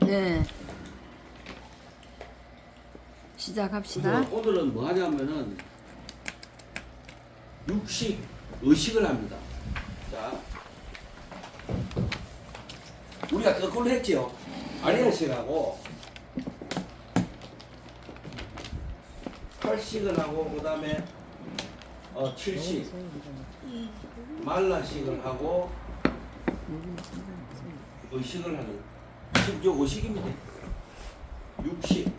네. 시작합시다. 오늘은 뭐 하냐면은 육식, 의식을 합니다. 자, 우리가 거꾸로 했죠. 아리아식하고 8식을 하고 그 다음에 7식 말라식을 하고 의식을 하는 지금 요 의식입니다. 육식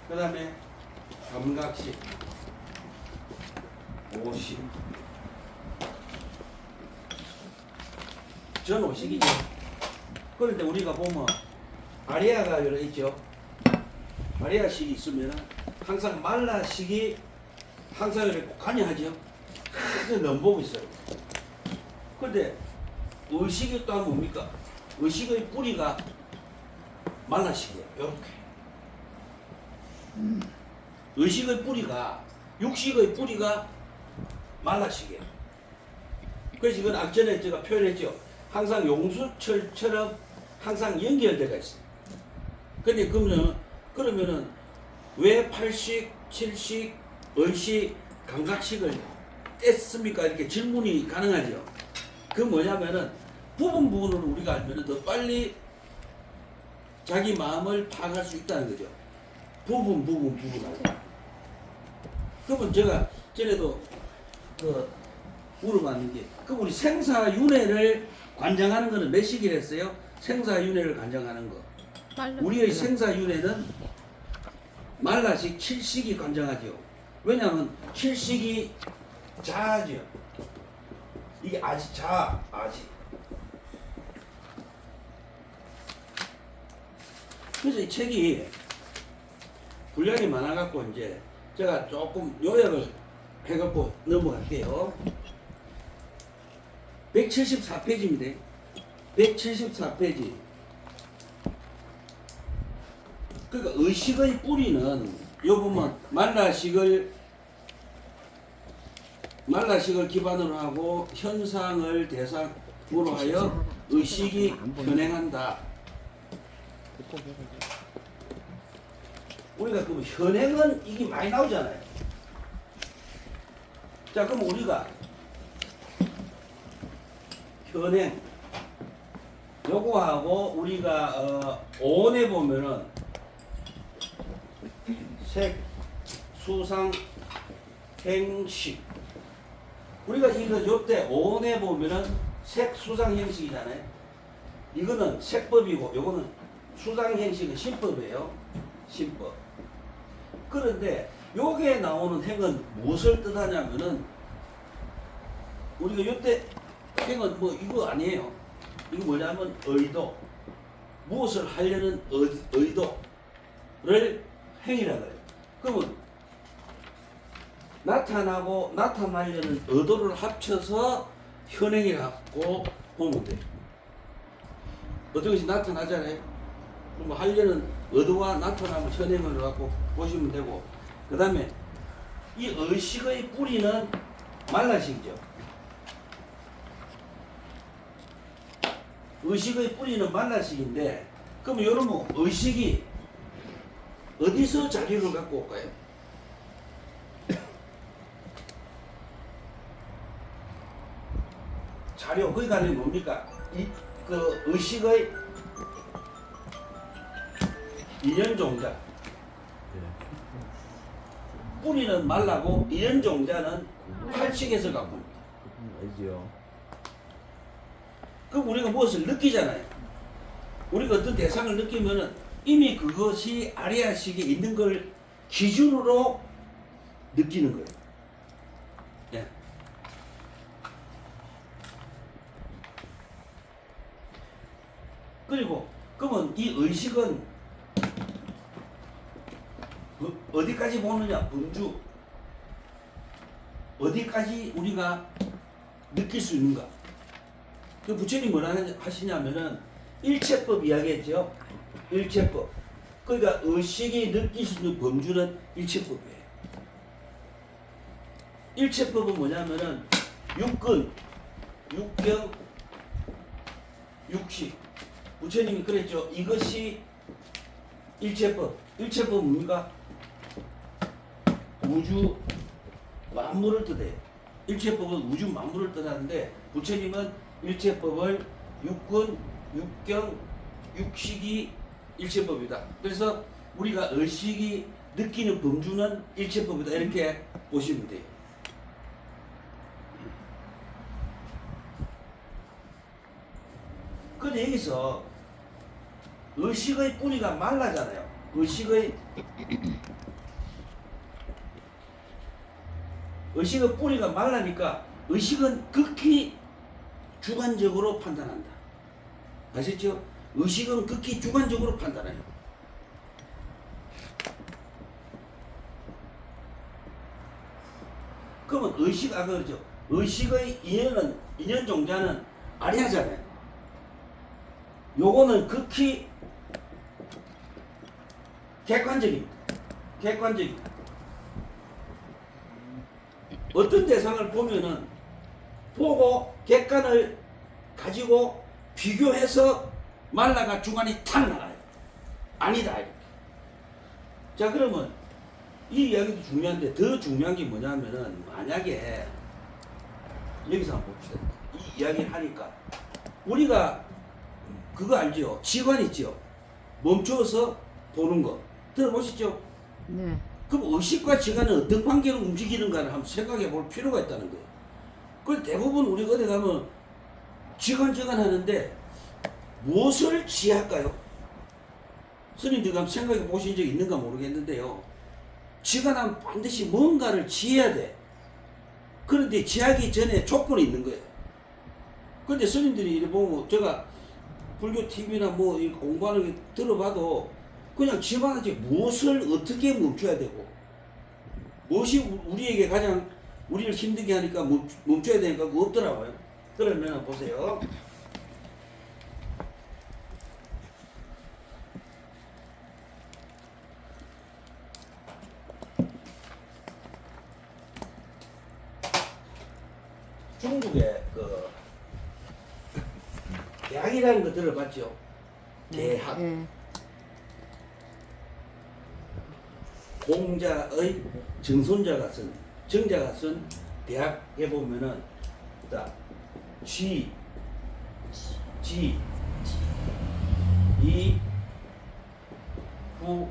그 다음에 감각식, 오식, 전 오식이죠. 그런데 우리가 보면 아리아가 이렇게 있죠. 아리아식이 있으면 항상 말라식이 항상 이렇게 관여하죠. 그래서 넘보고 있어요. 그런데 의식이 또 뭡니까? 의식의 뿌리가 말라식이에요. 이렇게. 의식의 뿌리가, 육식의 뿌리가 말라식이에요. 그래서 이건 앞전에 제가 표현했죠. 항상 용수철처럼 항상 연결되어 있어요. 근데 그러면은 왜 8식, 7식, 의식, 감각식을 뗐습니까? 이렇게 질문이 가능하죠. 그 뭐냐면은 부분으로 우리가 알면은 더 빨리 자기 마음을 파악할 수 있다는 거죠. 부분하고. 그러면 제가 전에도 물어봤는 게, 그럼 우리 생사윤회를 관장하는 거는 몇 식이라 했어요? 생사윤회를 관장하는 거. 우리의 생사윤회는 말라식 7식이 관장하죠. 왜냐하면 7식이 자죠. 이게 아지, 아지. 그래서 이 책이 분량이 많아갖고 이제 제가 조금 요약을 해갖고 넘어갈게요. 174페이지입니다. 174페이지. 그러니까 의식의 뿌리는 요 보면 말라식을 기반으로 하고 현상을 대상으로 하여 의식이 현행한다. 우리가 그 현행은 이게 많이 나오잖아요. 자, 그럼 우리가 현행 요거하고 우리가 오온에 보면은 색, 수상, 행식. 우리가 이거 요때 오온에 보면은 색, 수상, 행식이잖아요. 이거는 색법이고 요거는 수상, 행식은 신법이에요. 신법. 그런데 요게 나오는 행은 무엇을 뜻하냐면은 우리가 요때 행은 뭐 이거 아니에요. 이거 뭐냐면 의도. 무엇을 하려는 의도를 행이라 그래요. 그러면 나타나고 나타나려는 의도를 합쳐서 현행이라고 보면 돼요. 어떤 것이 나타나잖아요. 그럼 하려는 의도와 나타나면 현행을 갖고 보시면 되고, 그 다음에 이 의식의 뿌리는 말라식이죠. 의식의 뿌리는 말라식인데, 그럼 여러분 의식이 어디서 자료를 갖고 올까요? 자료, 거기 가는 게 뭡니까? 그 의식의 이연종자. 뿌리는 말라고 이연종자는 8식에서 갖고 옵니다. 알지요. 그럼 우리가 무엇을 느끼잖아요. 우리가 어떤 대상을 느끼면은 이미 그것이 아리아식에 있는 걸 기준으로 느끼는 거예요. 예. 그리고 그러면 이 의식은 어디까지 보느냐? 분주. 어디까지 우리가 느낄 수 있는가? 그 부처님 뭐라 하시냐면은 일체법 이야기했죠. 일체법. 그러니까 의식이 느낄 수 있는 범주는 일체법이에요. 일체법은 뭐냐면은 육근, 육경, 육식. 부처님이 그랬죠. 이것이 일체법. 일체법 뭡니까? 우주 만물을 뜻해요. 일체법은 우주 만물을 뜻하는데 부처님은 일체법을 육군, 육경, 육식이 일체법이다. 그래서 우리가 의식이 느끼는 범주는 일체법이다. 이렇게 보시면 돼요. 근데 여기서 의식의 뿌리가 말라잖아요. 의식의 뿌리가 말라니까 의식은 극히 주관적으로 판단한다. 아시죠? 의식은 극히 주관적으로 판단해요. 그러면 그러죠. 의식의 인연 종자는 아리하잖아요. 요거는 극히 객관적입니다. 객관적입니다. 어떤 대상을 보면은 보고 객관을 가지고 비교해서 말라가 주관이 탁 나가요. 아니다. 이렇게. 자, 그러면 이 이야기도 중요한데 더 중요한 게 뭐냐면은 만약에 여기서 한번 봅시다. 이 이야기를 하니까 우리가 그거 알죠? 지관 있죠? 멈춰서 보는 거 들어보시죠? 네. 그럼 의식과 지관은 어떤 관계로 움직이는가를 한번 생각해 볼 필요가 있다는 거예요. 그 대부분 우리가 어디 가면 지관 하는데 무엇을 지할까요? 스님들 한번 생각해 보신 적 있는가 모르겠는데요. 지관하면 반드시 뭔가를 지어야 돼. 그런데 지하기 전에 조건이 있는 거예요. 근데 스님들이 이래 보면 제가 불교 TV나 뭐 공부하는 게 들어봐도 그냥 지관하지 무엇을 어떻게 멈춰야 되고 무엇이 우리에게 가장 우리를 힘들게 하니까 멈춰야 되니까 그거 없더라고요. 그러면 보세요. 중국의 그 대학이라는 거 들어봤죠? 대학. 네. 공자의 정자가 쓴 대학에 보면은 자, 이 후,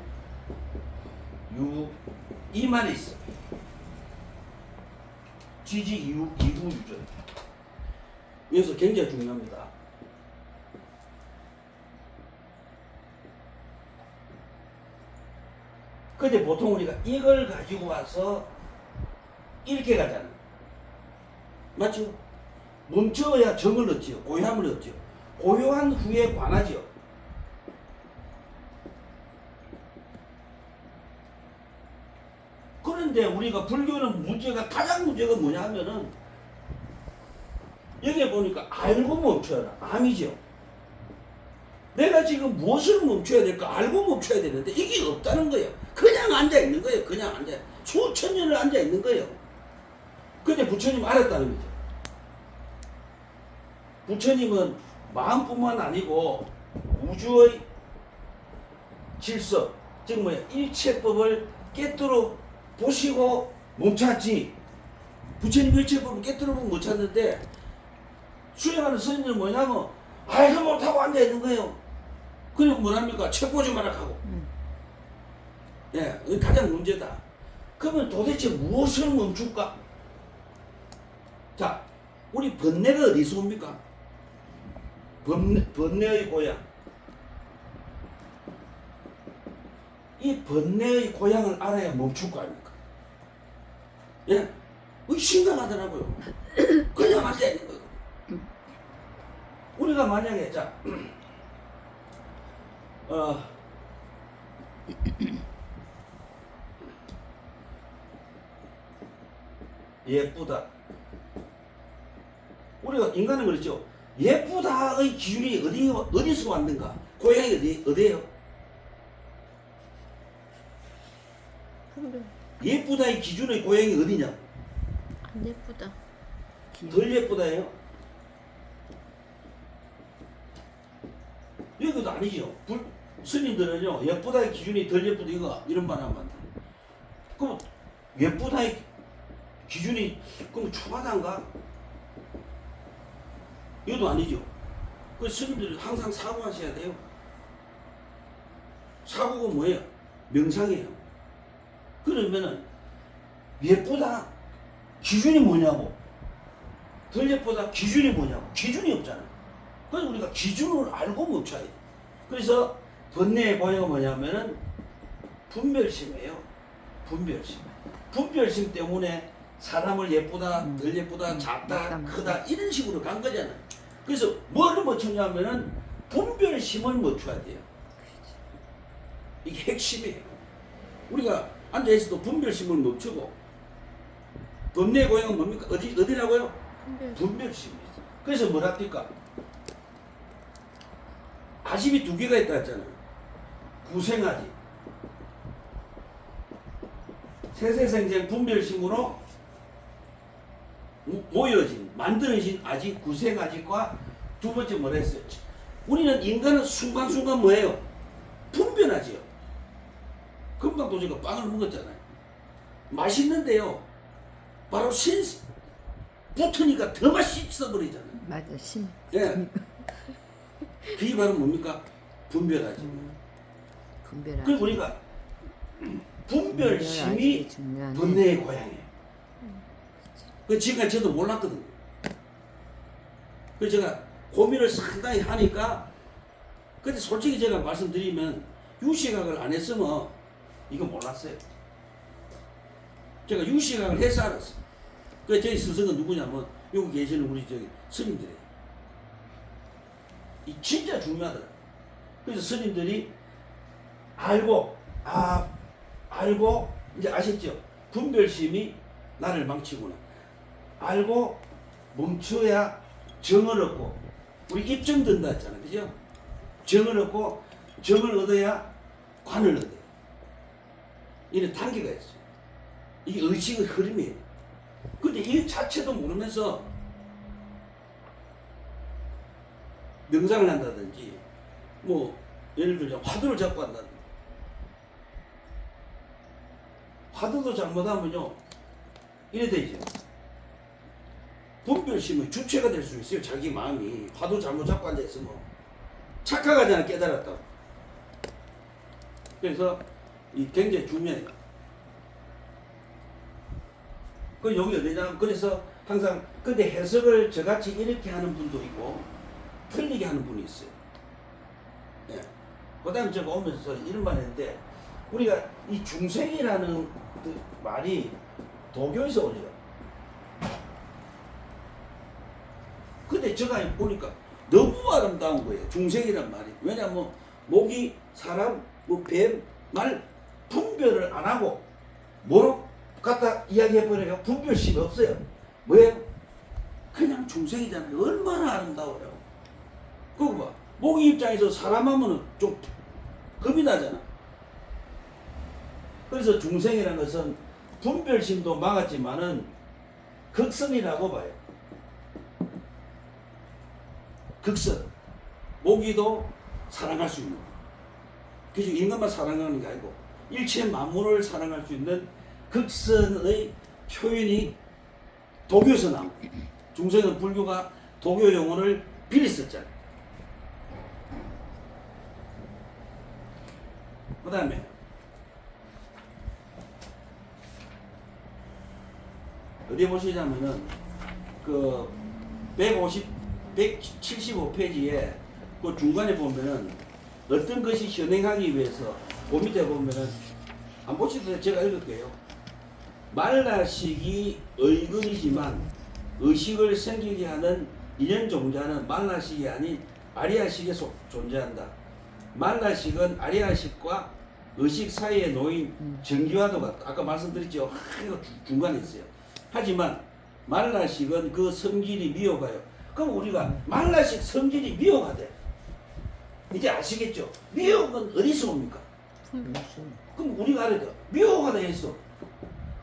유, 이만 있어. 지지, 이후, 유전. 그래서 굉장히 중요합니다. 근데 보통 우리가 이걸 가지고 와서 이렇게 가잖아. 맞죠? 멈춰야 정을 얻지요. 고요함을 얻지요. 고요한 후에 관하지요. 그런데 우리가 불교는 가장 문제가 뭐냐 하면은 여기 보니까 알고 멈춰라. 암이죠. 내가 지금 무엇을 멈춰야 될까 알고 멈춰야 되는데 이게 없다는 거예요. 그냥 앉아 있는 거예요. 그냥 앉아. 수천 년을 앉아 있는 거예요. 근데 부처님 알았다는 거죠. 부처님은 마음뿐만 아니고 우주의 질서, 즉 뭐야 일체법을 깨뜨려 보시고 멈췄지. 부처님 일체법을 깨뜨려 보고 못 찾는데 수행하는 스님들은 뭐냐면 알도 못하고 앉아 있는 거예요. 그리고 뭐랍니까? 책 보지 마라 하고. 예, 그게 가장 문제다. 그러면 도대체 무엇을 멈출까? 자, 우리 번뇌가 어디서 옵니까? 번뇌의 고향. 이 번뇌의 고향을 알아야 멈출 거 아닙니까? 예? 그게 심각하더라고요. 그냥 앉아 있는 거예요. 우리가 만약에, 자, 예쁘다. 우리가 인간은 그렇죠. 예쁘다의 기준이 어디서 왔는가? 고향이 어디예요? 예쁘다의 기준의 고향이 어디냐? 안 예쁘다. 덜 예쁘다예요? 이것도 아니죠. 스님들은요 예쁘다의 기준이 덜 예쁘다 이거 이런 말 하면 안 돼. 그럼 예쁘다의 기준이 그럼 추하단가? 이것도 아니죠. 그 스님들이 항상 사고하셔야 돼요. 사고가 뭐예요? 명상이에요. 그러면은 예쁘다 기준이 뭐냐고, 덜 예쁘다 기준이 뭐냐고, 기준이 없잖아요. 그래서 우리가 기준을 알고 멈춰야 돼요. 그래서 번뇌의 고요가 뭐냐면은 분별심이에요. 분별심. 분별심 때문에 사람을 예쁘다, 덜 예쁘다, 작다, 맞다. 크다 이런 식으로 간 거잖아요. 그래서 뭐를 멈추냐면은 분별심을 멈춰야 돼요. 이게 핵심이에요. 우리가 앉아있어도 분별심을 멈추고, 번뇌의 고향은 뭡니까? 어디라고요? 분별심이에요. 그래서 뭐랍니까? 아집이 두 개가 있다 했잖아요. 구생아집. 세세생생 분별심으로 모여진, 만들어진 아집, 구생아집과 두 번째 뭐라 했어요? 우리는 인간은 순간순간 뭐예요? 분별하지요. 금방도 제가 빵을 먹었잖아요. 맛있는데요. 바로 신 붙으니까 더 맛있어버리잖아요. 맞아, 신. 예. 그게 바로 뭡니까? 분별하지. 분별하지. 그리고 우리가 분별심이 중요하네. 번뇌의 고향이에요. 그 지금까지 저도 몰랐거든요. 그래서 제가 고민을 상당히 하니까, 근데 솔직히 제가 말씀드리면 유시각을 안 했으면 이거 몰랐어요. 제가 유시각을 해서 알았어요. 그 저희 스승은 누구냐면 여기 계시는 우리 저기 스님들이에요. 이 진짜 중요하더라. 그래서 스님들이 알고 이제 아셨죠? 분별심이 나를 망치구나. 알고 멈춰야 정을 얻고, 우리 입정 든다 했잖아, 그죠? 정을 얻고, 정을 얻어야 관을 얻어요. 이런 단계가 있어요. 이게 의식의 흐름이에요. 근데 이 자체도 모르면서 명상을 한다든지, 뭐 예를 들자 화두를 잡고 한다든지, 화두도 잘못하면요 이래 되죠. 분별심의 주체가 될 수 있어요. 자기 마음이 화두 잘못 잡고 앉아있으면 착각하잖아, 깨달았다고. 그래서 이 굉장히 중요해요. 그 여기 어디냐? 그래서 항상 근데 해석을 저같이 이렇게 하는 분도 있고 틀리게 하는 분이 있어요. 예. 그다음 제가 오면서 이런 말 했는데, 우리가 이 중생이라는 그 말이 도교에서 오죠. 근데 제가 보니까 너무 아름다운 거예요. 중생이란 말이. 왜냐하면 모기, 사람, 뭐 뱀, 말 분별을 안 하고 뭐로 갖다 이야기해버려요. 분별심이 없어요. 뭐예요? 그냥 중생이잖아요. 얼마나 아름다워요. 그거 봐. 모기 입장에서 사람 하면은 좀 겁이 나잖아. 그래서 중생이라는 것은 분별심도 막았지만은 극선이라고 봐요. 극선. 모기도 사랑할 수 있는. 그래서 인간만 사랑하는 게 아니고 일체 만물을 사랑할 수 있는 극선의 표현이 도교에서 나온 거예요. 중생은 불교가 도교 용어를 빌렸었잖아요. 그 다음에 어디 보시자면은 그 175페이지에 그 중간에 보면은 어떤 것이 현행하기 위해서 그 밑에 보면은 안 보시도 제가 읽을게요. 말라식이 의근이지만 의식을 생기게 하는 인연종자는 말라식이 아닌 아리아식에 존재한다. 말라식은 아리아식과 의식 사이에 놓인 전기와도 같다. 아까 말씀드렸죠. 이거 중간에 있어요. 하지만 말라식은 그 성질이 미혹하여. 그럼 우리가 말라식 성질이 미혹하대. 이제 아시겠죠? 미혹은 어디서 옵니까? 그럼 우리가 알아야 돼. 미혹하다 했어.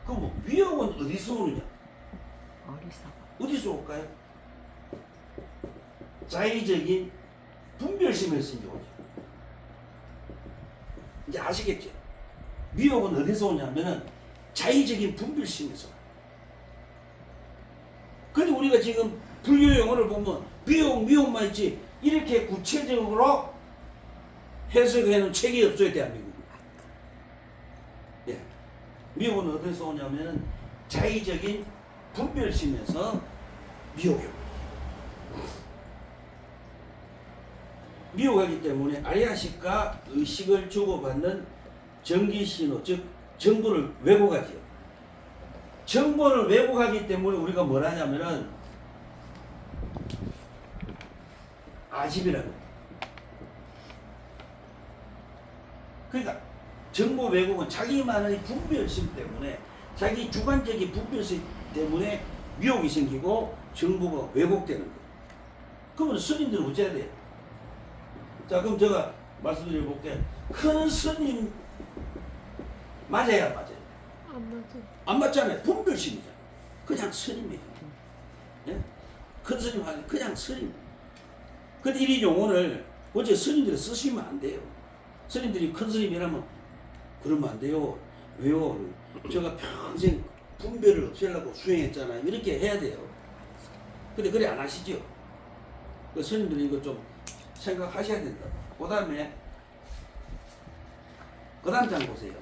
그럼 미혹은 어디서 오느냐? 어디서 올까요? 자의적인 분별심에서 이제 오죠. 이제 아시겠죠? 미혹은 어디서 오냐면은 자의적인 분별심에서. 근데 우리가 지금 불교 용어를 보면 미혹만 있지 이렇게 구체적으로 해석해놓은 책이 없어요, 대한민국에. 예. 미혹은 어디서 오냐면은 자의적인 분별심에서 미혹이요. 미혹하기 때문에 아리아식과 의식을 주고받는 전기신호, 즉 정보를 왜곡하지요. 정보를 왜곡하기 때문에 우리가 뭘 하냐면은 아집이라는 거예요. 그러니까 정보 왜곡은 자기만의 분별심 때문에, 자기 주관적인 분별심 때문에 미혹이 생기고 정보가 왜곡되는 거예요. 그러면 스님들은 어째야 돼요? 자, 그럼 제가 말씀드려 볼게요. 큰 스님 맞아야 안 맞아요? 안 맞아. 안 맞잖아요. 분별심이잖아요. 그냥 스님이에요. 예? 큰 스님 하는 그냥 스님. 근데 이 용어를 어째 스님들이 쓰시면 안 돼요. 스님들이 큰 스님이라면 그러면 안 돼요. 왜요? 제가 평생 분별을 없애려고 수행했잖아요. 이렇게 해야 돼요. 근데 그래 안 하시죠? 그 스님들이 이거 좀 생각하셔야 된다. 그 다음에 그 다음 장 보세요.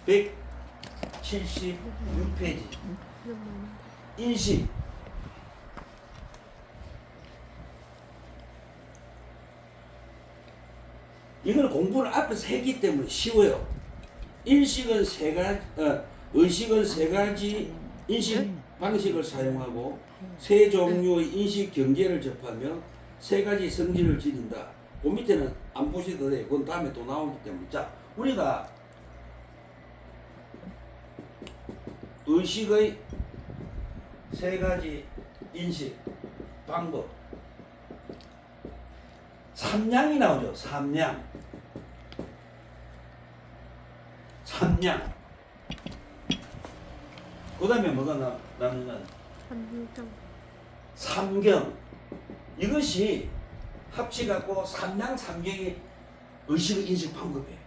176페이지 인식. 이걸 공부를 앞에서 했기 때문에 쉬워요. 인식은 세 가지, 의식은 세 가지 인식 방식을 사용하고 세 종류의 인식 경계를 접하며 세 가지 성질을 지닌다. 그 밑에는 안 보셔도 돼요. 그건 다음에 또 나오기 때문에. 자, 우리가 의식의 세 가지 인식 방법. 삼량이 나오죠. 삼량. 그 다음에 뭐가 나오냐면 삼경. 삼경. 이것이 합치갖고 삼량 삼경이 의식 인식 방법이에요.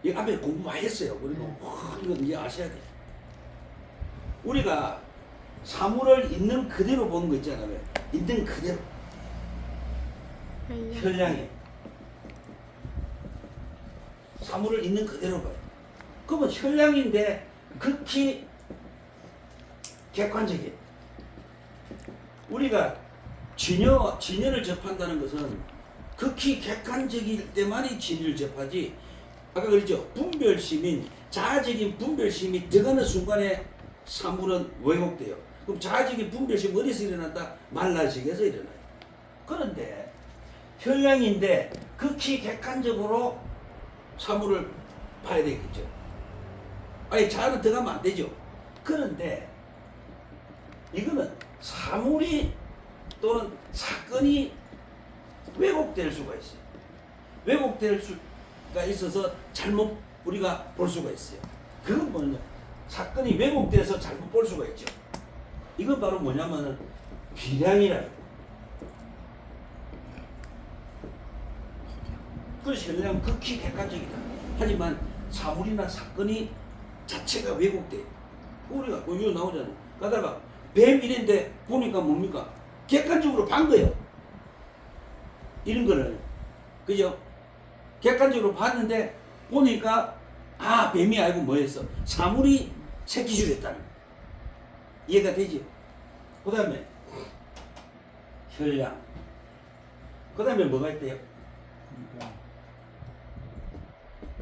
이 앞에 공부 많이 했어요. 그리고 이거 이제 아셔야 돼요. 우리가 사물을 있는 그대로 보는 거 있잖아요. 있는 그대로. 현량이. 사물을 있는 그대로 봐요. 그러면 현량인데 극히 객관적이에요. 우리가 진여를 접한다는 것은 극히 객관적일 때만이 진여를 접하지, 아까 그랬죠. 분별심인 자아적인 분별심이 들어가는 순간에 사물은 왜곡돼요. 그럼 자아적인 분별심이 어디서 일어난다? 말라식에서 일어나요. 그런데 현량인데 극히 객관적으로 사물을 봐야 되겠죠. 아니 자아는 들어가면 안 되죠. 그런데 이거는 사물이 또는 사건이 왜곡될 수가 있어요. 왜곡될 수가 있어서 잘못 우리가 볼 수가 있어요. 그건 뭐냐? 사건이 왜곡돼서 잘못 볼 수가 있죠. 이건 바로 뭐냐면은 비량이라는 거예요. 그 현량은 극히 객관적이다. 하지만 사물이나 사건이 자체가 왜곡돼. 우리가 이거 나오잖아요. 가다가 뱀 이랬는데 보니까 뭡니까? 객관적으로 본 거예요. 이런 거를. 그죠? 객관적으로 봤는데 보니까 아 뱀이 아니고 뭐였어? 사물이 새끼줄였다는 거예요. 이해가 되지? 그 다음에 현량. 그 다음에 뭐가 있대요?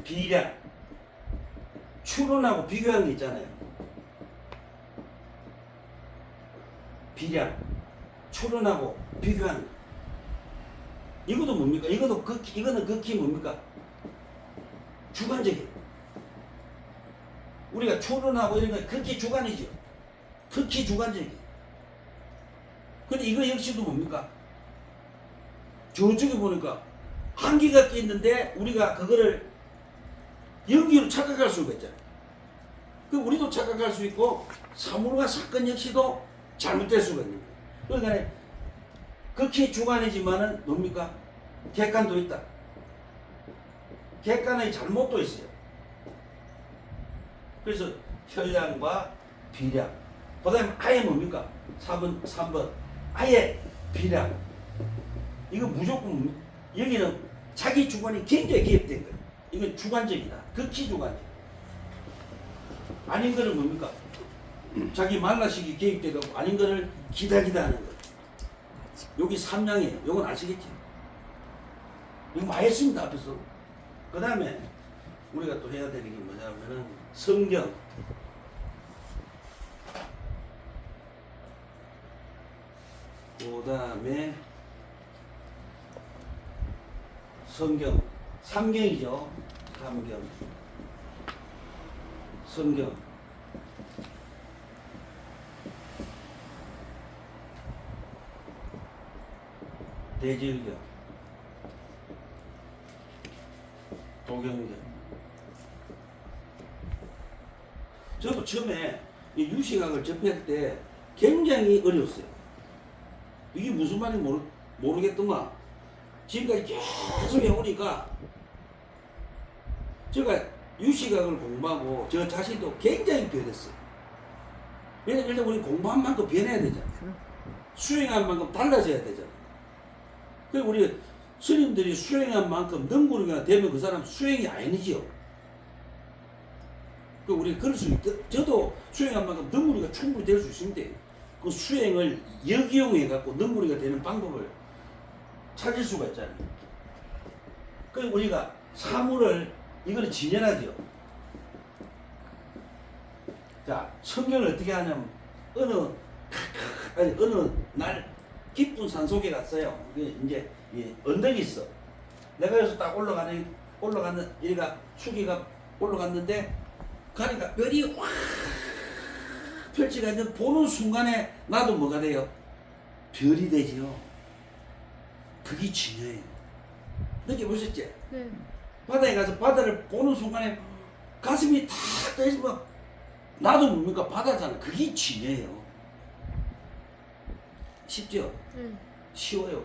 비량. 추론하고 비교하는 게 있잖아요. 비량. 추론하고 비교하는 거. 이것도 뭡니까? 이거는 극히 뭡니까? 주관적이에요. 우리가 추론하고 이런 건 극히 주관이죠. 극히 주관적이에요. 근데 이거 역시도 뭡니까? 저쪽에 보니까 한기가 끼 있는데 우리가 그거를 연기로 착각할 수가 있잖아요. 그 우리도 착각할 수 있고 사물과 사건 역시도 잘못될 수가 있는 거예요. 그러니까 극히 주관이지만은 뭡니까? 객관도 있다. 객관의 잘못도 있어요. 그래서 현량과 비량. 그 다음에 아예 뭡니까? 3번 아예 비량. 이거 무조건 여기는 자기 주관이 굉장히 개입된 거예요. 이건 주관적이다. 극히 주관적. 아닌 거는 뭡니까? 자기 말라식이 개입돼가지고 아닌 거를 기다리다 하는 거. 여기 3량이에요. 요건 아시겠죠? 이거 많이 했습니다, 앞에서. 그 다음에 우리가 또 해야 되는 게 뭐냐면은 성경. 그 다음에 성경. 삼경이죠. 삼경. 성경. 대질경. 도경경. 저도 처음에 이 유시각을 접할 때 굉장히 어려웠어요. 이게 무슨 말인지 모르겠더만 지금까지 계속 해오니까 제가 유시각을 공부하고 저 자신도 굉장히 변했어요. 왜냐면 일단 우리 공부한 만큼 변해야 되잖아. 수행한 만큼 달라져야 되잖아. 그리고 우리 스님들이 수행한 만큼 능구르기가 되면 그 사람 수행이 아니지요. 그 우리 그럴 수 있다. 저도 수행한 만큼 능구르기가 충분히 될 수 있는데 그 수행을 역이용해 갖고 능구르기가 되는 방법을 찾을 수가 있잖아요. 그래서 우리가 사물을 이거는 진연하죠. 자, 성경을 어떻게 하냐면 어느 날 깊은 산 속에 갔어요. 이제 언덕이 있어. 내가 여기서 딱 올라가는 얘가 수기가 올라갔는데 가니까 별이 확 펼치가 있는 보는 순간에 나도 뭐가 돼요? 별이 되지요. 그게 진여예요. 느껴보셨지? 네. 바다에 가서 바다를 보는 순간에 가슴이 탁 떠있으면 나도 뭡니까? 바다잖아. 그게 진여예요. 쉽죠? 네. 쉬워요.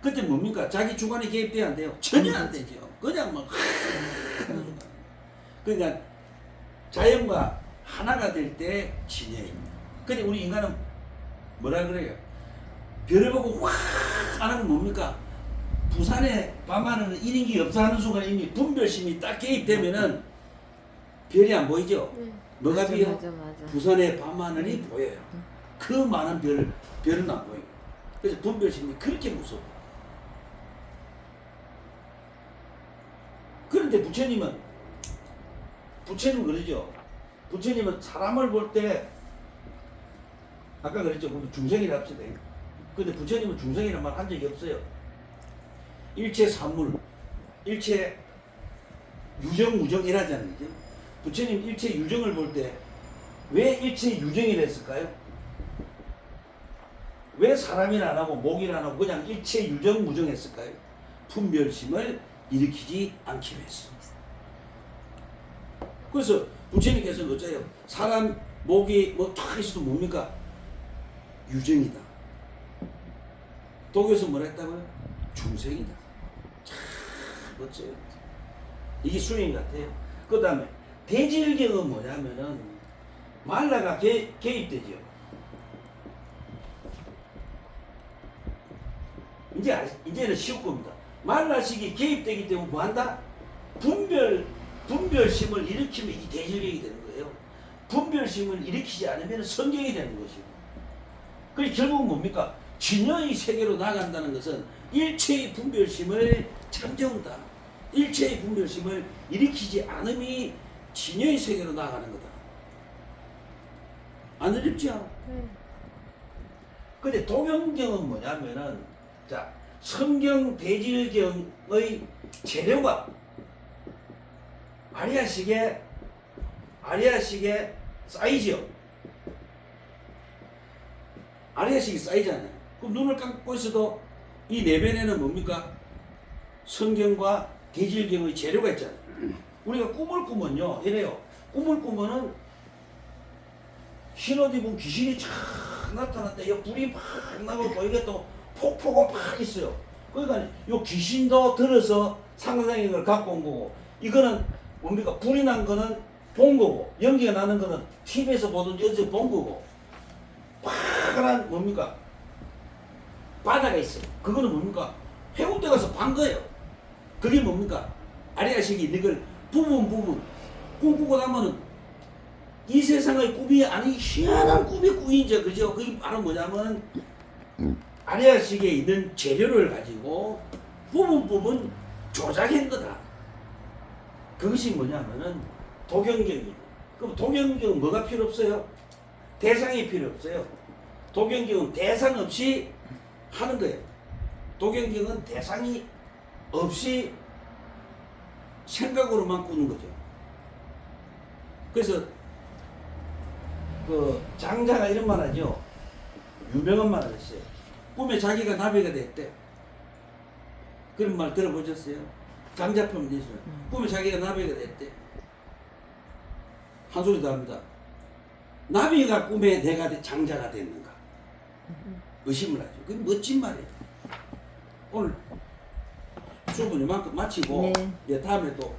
그때 뭡니까? 자기 주관이 개입돼야 안 돼요? 전혀 안 되죠. 그냥 막 하는 순간. 그러니까 자연과 하나가 될 때 진여입니다. 근데 우리 인간은 뭐라 그래요? 별을 보고 확 하는 건 뭡니까? 부산에 밤하늘은 일인기 없어 하는 순간 이미 분별심이 딱 개입되면은 별이 안 보이죠? 네. 뭐가 맞아, 비요? 맞아, 맞아. 부산의 밤하늘이 보여요. 그 많은 별은 안 보여요. 그래서 분별심이 그렇게 무서워. 그런데 부처님은 그러죠. 부처님은 사람을 볼 때 아까 그랬죠. 중생이라 합시다. 근데 부처님은 중생이란 말 한 적이 없어요. 일체 산물, 일체 유정, 무정 이라잖아요. 부처님 일체 유정을 볼 때 왜 일체 유정이라 했을까요? 왜 사람이라 안 하고 목이라 안 하고 그냥 일체 유정, 무정 했을까요? 분별심을 일으키지 않기 위해서. 그래서 부처님께서는 어째요? 사람, 목이 탁 있어도 뭡니까? 유정이다. 독에서 뭐라 했다고요? 중생이다. 참 멋져요. 이게 수행 같아요. 그 다음에 대질경은 뭐냐면은 말라가 개입되죠. 이제는 쉬울 겁니다. 말라식이 개입되기 때문에 뭐한다? 분별심을 일으키면 이 대질경이 되는 거예요. 분별심을 일으키지 않으면 성경이 되는 것이고. 그래서 결국은 뭡니까? 진여의 세계로 나간다는 것은 일체의 분별심을 잠재운다. 일체의 분별심을 일으키지 않음이 진여의 세계로 나가는 거다. 안 어렵죠? 네. 근데 도경경은 뭐냐면은 자 성경 대질경의 재료가 아리아식의 쌓이죠. 아리아식이 쌓이잖아요. 그럼 눈을 감고 있어도 이 내면에는 뭡니까? 성경과 대질경의 재료가 있잖아요. 우리가 꿈을 꾸면요 이래요. 꿈을 꾸면은 흰옷 입은 귀신이 촥 나타났다. 이 불이 막 나고 이게 또 폭포가 막 있어요. 그러니까 요 귀신도 들어서 상상력을 갖고 온 거고, 이거는 뭡니까? 불이 난 거는 본 거고, 연기가 나는 거는 TV에서 보든지 어디서 본 거고, 파란 뭡니까? 바다가 있어요. 그거는 뭡니까? 해운대 가서 반 거예요. 그게 뭡니까? 아리아식이 이걸 부분 꿈꾸고 나면은 이 세상의 꿈이 아니 희한한 꿈이 꾸이죠. 그죠? 그게 바로 뭐냐면 아리아식에 있는 재료를 가지고 부분 조작한 거다. 그것이 뭐냐면은 도경경이에요. 그럼 도경경은 뭐가 필요 없어요? 대상이 필요 없어요. 도경경은 대상 없이 하는 거예요. 도경경은 대상이 없이 생각으로만 꾸는 거죠. 그래서 그 장자가 이런 말 하죠. 유명한 말을 했어요. 꿈에 자기가 나비가 됐대. 그런 말 들어보셨어요? 장자품 있어요. 꿈에 자기가 나비가 됐대. 한 소리 더 합니다. 나비가 꿈에 내가 장자가 됐는가? 의심을 하죠. 그게 멋진 말이에요. 오늘 수업은 이만큼 마치고 네. 다음에 또